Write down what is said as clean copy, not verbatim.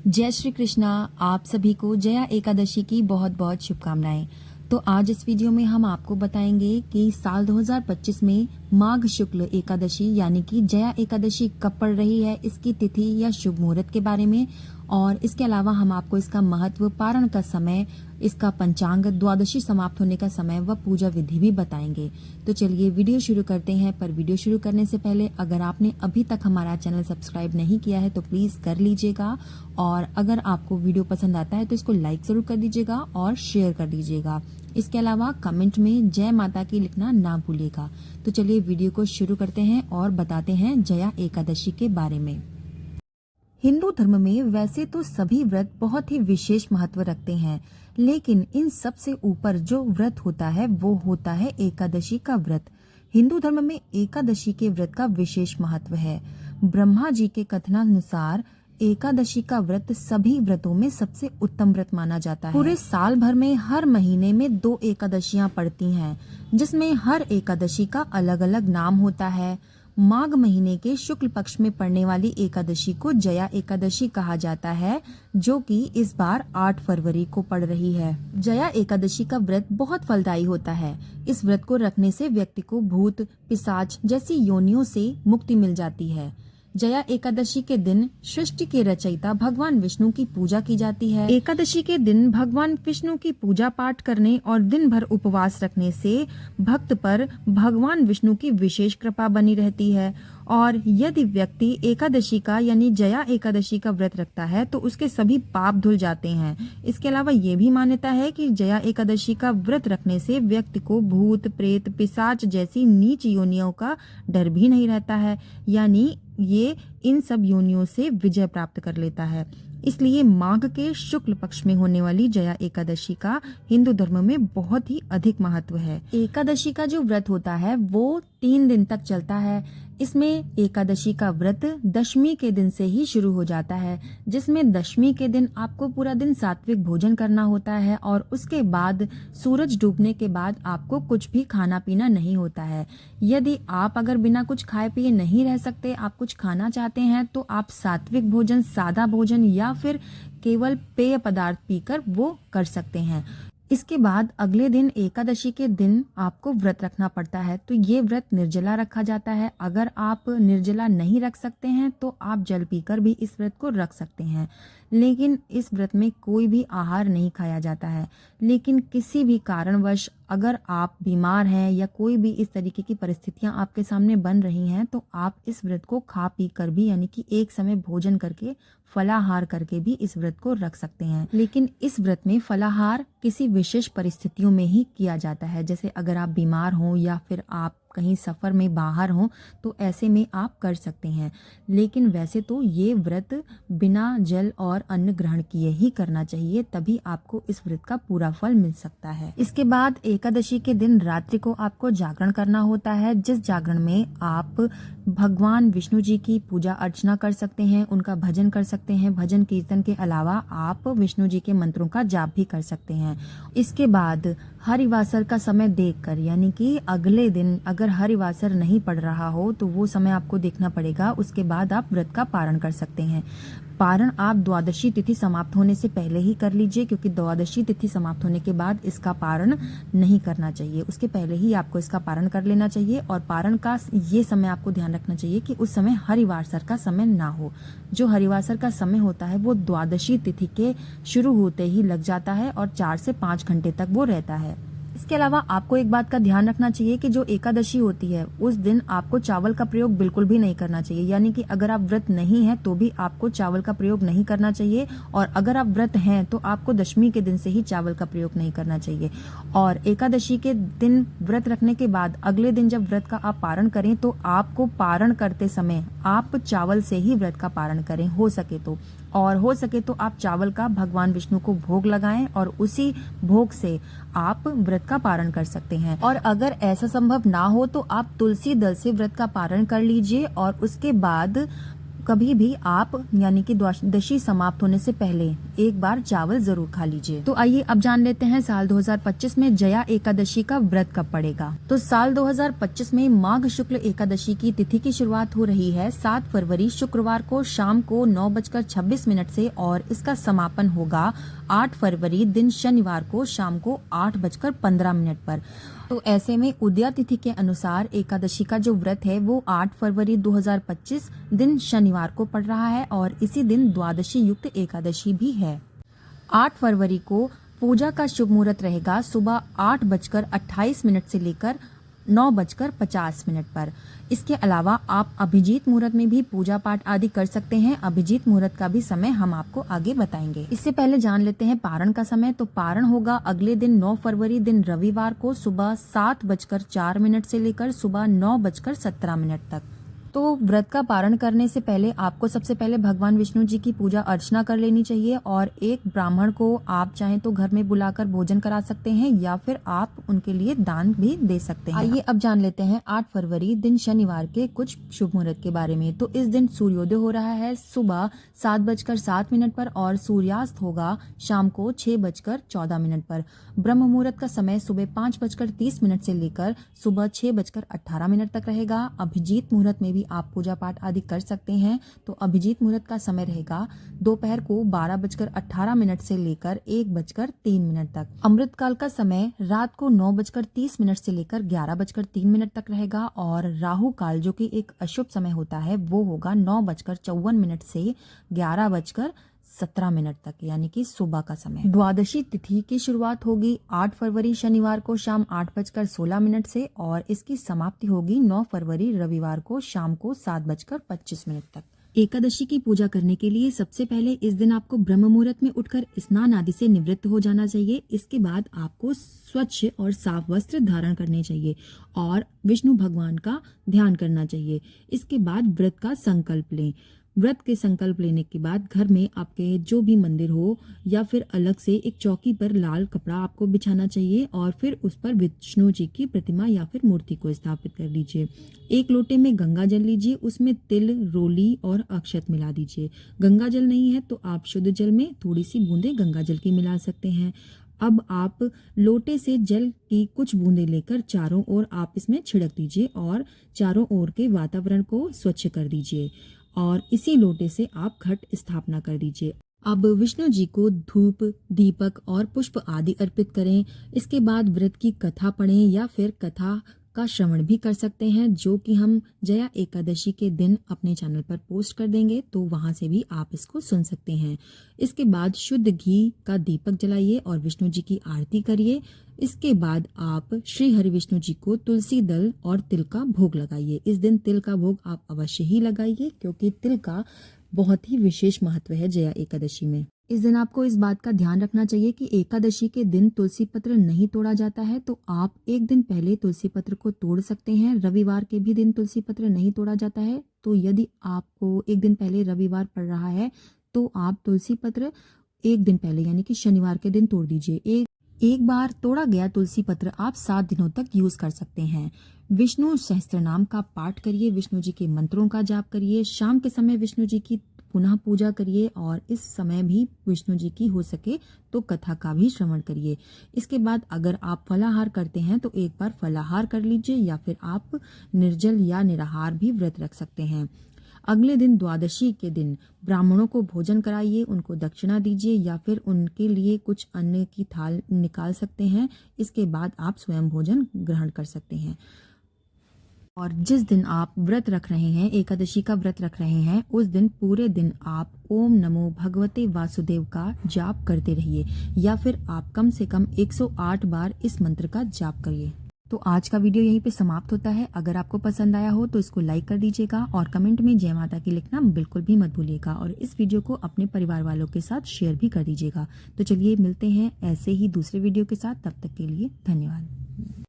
जय श्री कृष्णा। आप सभी को जया एकादशी की बहुत बहुत शुभकामनाएं। तो आज इस वीडियो में हम आपको बताएंगे कि साल 2025 में माघ शुक्ल एकादशी यानी कि जया एकादशी कब पड़ रही है, इसकी तिथि या शुभ मुहूर्त के बारे में, और इसके अलावा हम आपको इसका महत्व, पारण का समय, इसका पंचांग, द्वादशी समाप्त होने का समय व पूजा विधि भी बताएंगे। तो चलिए वीडियो शुरू करते हैं। पर वीडियो शुरू करने से पहले अगर आपने अभी तक हमारा चैनल सब्सक्राइब नहीं किया है तो प्लीज कर लीजिएगा, और अगर आपको वीडियो पसंद आता है तो इसको लाइक जरूर कर दीजिएगा और शेयर कर दीजिएगा। इसके अलावा कमेंट में जय माता की लिखना ना भूलिएगा। तो चलिए वीडियो को शुरू करते हैं और बताते हैं जया एकादशी के बारे में। हिंदू धर्म में वैसे तो सभी व्रत बहुत ही विशेष महत्व रखते हैं, लेकिन इन सब से ऊपर जो व्रत होता है वो होता है एकादशी का व्रत। हिंदू धर्म में एकादशी के व्रत का विशेष महत्व है। ब्रह्मा जी के कथनानुसार एकादशी का व्रत सभी व्रतों में सबसे उत्तम व्रत माना जाता है। पूरे साल भर में हर महीने में 2 एकादशियां पड़ती हैं, जिसमें हर एकादशी का अलग अलग नाम होता है। माघ महीने के शुक्ल पक्ष में पड़ने वाली एकादशी को जया एकादशी कहा जाता है, जो कि इस बार 8 फरवरी को पड़ रही है। जया एकादशी का व्रत बहुत फलदायी होता है। इस व्रत को रखने से व्यक्ति को भूत, पिशाच जैसी योनियों से मुक्ति मिल जाती है। जया एकादशी के दिन सृष्टि के रचयिता भगवान विष्णु की पूजा की जाती है। एकादशी के दिन भगवान विष्णु की पूजा पाठ करने और दिन भर उपवास रखने से भक्त पर भगवान विष्णु की विशेष कृपा बनी रहती है। और यदि व्यक्ति एकादशी का यानी जया एकादशी का व्रत रखता है तो उसके सभी पाप धुल जाते हैं। इसके अलावा ये भी मान्यता है कि जया एकादशी का व्रत रखने से व्यक्ति को भूत, प्रेत, पिशाच जैसी नीच योनियों का डर भी नहीं रहता है, यानी ये इन सब योनियों से विजय प्राप्त कर लेता है। इसलिए माघ के शुक्ल पक्ष में होने वाली जया एकादशी का हिंदू धर्म में बहुत ही अधिक महत्व है। एकादशी का जो व्रत होता है वो 3 दिन तक चलता है। इसमें एकादशी का व्रत दशमी के दिन से ही शुरू हो जाता है, जिसमें दशमी के दिन आपको पूरा दिन सात्विक भोजन करना होता है और उसके बाद सूरज डूबने के बाद आपको कुछ भी खाना पीना नहीं होता है। यदि आप अगर बिना कुछ खाए पिए नहीं रह सकते, आप कुछ खाना चाहते हैं, तो आप सात्विक भोजन, सादा भोजन या फिर केवल पेय पदार्थ पीकर वो कर सकते हैं। इसके बाद अगले दिन एकादशी के दिन आपको व्रत रखना पड़ता है, तो ये व्रत निर्जला रखा जाता है। अगर आप निर्जला नहीं रख सकते हैं तो आप जल पीकर भी इस व्रत को रख सकते हैं, लेकिन इस व्रत में कोई भी आहार नहीं खाया जाता है। लेकिन किसी भी कारणवश अगर आप बीमार हैं या कोई भी इस तरीके की परिस्थितियां आपके सामने बन रही हैं तो आप इस व्रत को खा पी कर भी यानी कि एक समय भोजन करके, फलाहार करके भी इस व्रत को रख सकते हैं। लेकिन इस व्रत में फलाहार किसी विशेष परिस्थितियों में ही किया जाता है, जैसे अगर आप बीमार हो या फिर आप कहीं सफर में बाहर हो तो ऐसे में आप कर सकते हैं। लेकिन वैसे तो ये व्रत बिना जल और अन्न ग्रहण किए ही करना चाहिए, तभी आपको इस व्रत का पूरा फल मिल सकता है। इसके बाद एकादशी के दिन रात्रि को आपको जागरण करना होता है, जिस जागरण में आप भगवान विष्णु जी की पूजा अर्चना कर सकते हैं, उनका भजन कर सकते हैं। भजन कीर्तन के अलावा आप विष्णु जी के मंत्रों का जाप भी कर सकते हैं। इसके बाद हरिवासर का समय देखकर, यानी कि अगले दिन अगर हरिवासर नहीं पड़ रहा हो तो वो समय आपको देखना पड़ेगा। उसके बाद आप व्रत का पारण कर सकते हैं। पारण आप द्वादशी तिथि समाप्त होने से पहले ही कर लीजिए, क्योंकि द्वादशी तिथि समाप्त होने के बाद इसका पारण नहीं करना चाहिए। उसके पहले ही आपको इसका पारण कर लेना चाहिए। और पारण का ये समय आपको ध्यान रखना चाहिए कि उस समय हरिवासर का समय ना हो। जो हरिवासर का समय होता है वो द्वादशी तिथि के शुरू होते ही लग जाता है और 4 से 5 घंटे तक वो रहता है। इसके अलावा आपको एक बात का ध्यान रखना चाहिए कि जो एकादशी होती है उस दिन आपको चावल का प्रयोग बिल्कुल भी नहीं करना चाहिए। यानी कि अगर आप व्रत नहीं है तो भी आपको चावल का प्रयोग नहीं करना चाहिए, और अगर आप व्रत हैं तो आपको दशमी के दिन से ही चावल का प्रयोग नहीं करना चाहिए। और एकादशी के दिन व्रत रखने के बाद अगले दिन जब व्रत का आप पारण करें तो आपको पारण करते समय आप चावल से ही व्रत का पारण करें, हो सके तो। और हो सके तो आप चावल का भगवान विष्णु को भोग लगाएं और उसी भोग से आप व्रत का पारण कर सकते हैं। और अगर ऐसा संभव ना हो तो आप तुलसी दल से व्रत का पारण कर लीजिए, और उसके बाद कभी भी आप यानी कि द्वादशी समाप्त होने से पहले एक बार चावल जरूर खा लीजिए। तो आइए अब जान लेते हैं साल 2025 में जया एकादशी का व्रत कब पड़ेगा। तो साल 2025 में माघ शुक्ल एकादशी की तिथि की शुरुआत हो रही है 7 फरवरी शुक्रवार को शाम को 9:26 से और इसका समापन होगा 8 फरवरी दिन शनिवार को शाम को 8:15 पर। तो ऐसे में उदया तिथि के अनुसार एकादशी का जो व्रत है वो 8 फरवरी 2025 दिन शनिवार को पड़ रहा है और इसी दिन द्वादशी युक्त एकादशी भी है। 8 फरवरी को पूजा का शुभ मुहूर्त रहेगा सुबह 8:28 से लेकर 9:50 पर। इसके अलावा आप अभिजीत मुहूर्त में भी पूजा पाठ आदि कर सकते हैं। अभिजीत मुहूर्त का भी समय हम आपको आगे बताएंगे। इससे पहले जान लेते हैं पारण का समय। तो पारण होगा अगले दिन 9 फरवरी दिन रविवार को सुबह 7:04 से लेकर सुबह 9:17 तक। तो व्रत का पारण करने से पहले आपको सबसे पहले भगवान विष्णु जी की पूजा अर्चना कर लेनी चाहिए और एक ब्राह्मण को आप चाहें तो घर में बुलाकर भोजन करा सकते हैं या फिर आप उनके लिए दान भी दे सकते हैं। आइए अब जान लेते हैं 8 फरवरी दिन शनिवार के कुछ शुभ मुहूर्त के बारे में। तो इस दिन सूर्योदय हो रहा है सुबह 7:07 पर और सूर्यास्त होगा शाम को 6:14 पर। ब्रह्म मुहूर्त का समय सुबह 5:30 से लेकर सुबह 6:18 तक रहेगा। अभिजीत मुहूर्त में भी आप पूजा पाठ आदि कर सकते हैं। तो अभिजीत मुहूर्त का समय रहेगा दोपहर को 12:18 से लेकर 1:03 तक। अमृत काल का समय रात को 9:30 से लेकर 11:03 तक रहेगा और राहु काल जो कि एक अशुभ समय होता है वो होगा 9:54 से 11:17 तक, यानी कि सुबह का समय। द्वादशी तिथि की शुरुआत होगी 8 फरवरी शनिवार को शाम 8:16 से और इसकी समाप्ति होगी 9 फरवरी रविवार को शाम को 7:25 तक। एकादशी की पूजा करने के लिए सबसे पहले इस दिन आपको ब्रह्म मुहूर्त में उठकर स्नान आदि से निवृत्त हो जाना चाहिए। इसके बाद आपको स्वच्छ और साफ वस्त्र धारण करने चाहिए और विष्णु भगवान का ध्यान करना चाहिए। इसके बाद व्रत का संकल्प लें। व्रत के संकल्प लेने के बाद घर में आपके जो भी मंदिर हो या फिर अलग से एक चौकी पर लाल कपड़ा आपको बिछाना चाहिए और फिर उस पर विष्णु जी की प्रतिमा या फिर मूर्ति को स्थापित कर लीजिए। एक लोटे में गंगा जल लीजिए, उसमें तिल, रोली और अक्षत मिला दीजिए। गंगा जल नहीं है तो आप शुद्ध जल में थोड़ी सी बूंदें गंगा जल की मिला सकते हैं। अब आप लोटे से जल की कुछ बूंदें लेकर चारों ओर आप इसमें छिड़क दीजिए और चारों ओर के वातावरण को स्वच्छ कर दीजिए और इसी लोटे से आप घट स्थापना कर दीजिए। अब विष्णु जी को धूप, दीपक और पुष्प आदि अर्पित करें। इसके बाद व्रत की कथा पढ़ें या फिर कथा का श्रवण भी कर सकते हैं, जो कि हम जया एकादशी के दिन अपने चैनल पर पोस्ट कर देंगे, तो वहां से भी आप इसको सुन सकते हैं। इसके बाद शुद्ध घी का दीपक जलाइए और विष्णु जी की आरती करिए। इसके बाद आप श्री हरि विष्णु जी को तुलसी दल और तिल का भोग लगाइए। इस दिन तिल का भोग आप अवश्य ही लगाइए क्योंकि तिल का बहुत ही विशेष महत्व है जया एकादशी में। इस दिन आपको इस बात का ध्यान रखना चाहिए कि एकादशी के दिन तुलसी पत्र नहीं तोड़ा जाता है, तो आप एक दिन पहले तुलसी पत्र को तोड़ सकते हैं। रविवार के भी दिन तुलसी पत्र नहीं तोड़ा जाता है, तो यदि आपको एक दिन पहले रविवार पड़ रहा है तो आप तुलसी पत्र एक दिन पहले यानी कि शनिवार के दिन तोड़ दीजिए। एक बार तोड़ा गया तुलसी पत्र आप 7 दिनों तक यूज कर सकते हैं। विष्णु सहस्त्रनाम का पाठ करिए, विष्णु जी के मंत्रों का जाप करिए। शाम के समय विष्णु जी की पुनः पूजा करिए और इस समय भी विष्णु जी की हो सके तो कथा का भी श्रवण करिए। इसके बाद अगर आप फलाहार करते हैं तो एक बार फलाहार कर लीजिए या फिर आप निर्जल या निराहार भी व्रत रख सकते हैं। अगले दिन द्वादशी के दिन ब्राह्मणों को भोजन कराइए, उनको दक्षिणा दीजिए या फिर उनके लिए कुछ अन्न की थाल निकाल सकते हैं। इसके बाद आप स्वयं भोजन ग्रहण कर सकते हैं। और जिस दिन आप व्रत रख रहे हैं, एकादशी का व्रत रख रहे हैं, उस दिन पूरे दिन आप ओम नमो भगवते वासुदेव का जाप करते रहिए या फिर आप कम से कम 108 बार इस मंत्र का जाप करिए। तो आज का वीडियो यहीं पे समाप्त होता है। अगर आपको पसंद आया हो तो इसको लाइक कर दीजिएगा और कमेंट में जय माता की लिखना बिल्कुल भी मत भूलिएगा और इस वीडियो को अपने परिवार वालों के साथ शेयर भी कर दीजिएगा। तो चलिए मिलते हैं ऐसे ही दूसरे वीडियो के साथ, तब तक के लिए धन्यवाद।